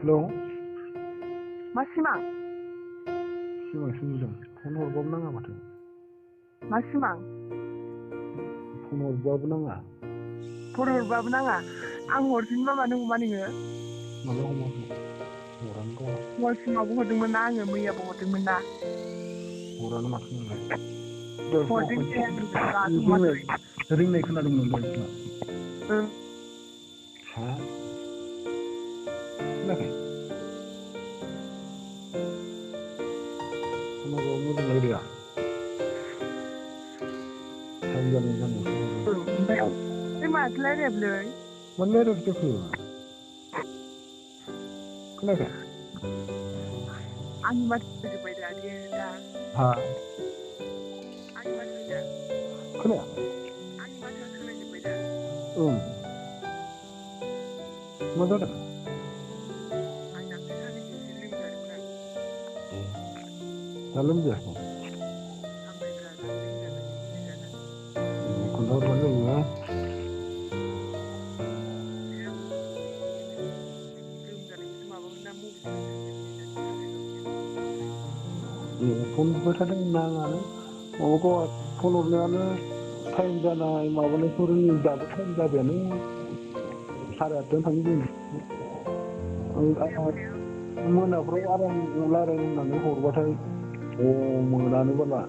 Hello मा सिमां? सिमांसो नुदों फन हरबाबो नाङा माथो। मा सिमां? फन हरबाबो नाङा। फन हरबाबो नाङा। आं हरफिनबा मानो हमा नोङो? मानो हमाखै हरानो गावहा दहाय फुङावबो हरदोंमोन ना आङो मैयाबो हरदोंमोन ना। हरानो माथो नोंलाय। हरदों दे आङो दासो हमाखै। रिंनाय खोनादोंमोन दहाय फुङाव। ओं हा खोनायाखै? खोनाबाबो मोजां रायलाया। टाइम जानाय जानायसो हरो। ओमफ्राय माथो रायलायाबोलै? मानो रायलायाखै जाखो? खोनायाखै? आंनि माथो खोनाजोब्बाय दा देर दा? हा आंनि माथो दा? खोनाया? आंनि माथोआ खोनाजोब्बाय दा? ओं मा जादों? आं दाख्लै साननैसो एसे लोमजादोंमोन आं। ए दा लोमजायाखै? हामबायब्रा दाख्लै जानानै मुलि जानानै। ए खोन्थाहरबानो जायो। ओमफ्राय आं लोमजानायखौसो माबामोन ना मबाइलखौनो चार्ज होनानै थांलाय ए फन बुबाय थादों नाङानो माबाखौ फन हरनायानो टाइम जानाय माबानायखौ रोङि दाबो टाइम जाबायानो। 8:30 थांनो जों मोनाफ्राव आराम रायलायनो होननानै हरबाथाय मोनानो बाला।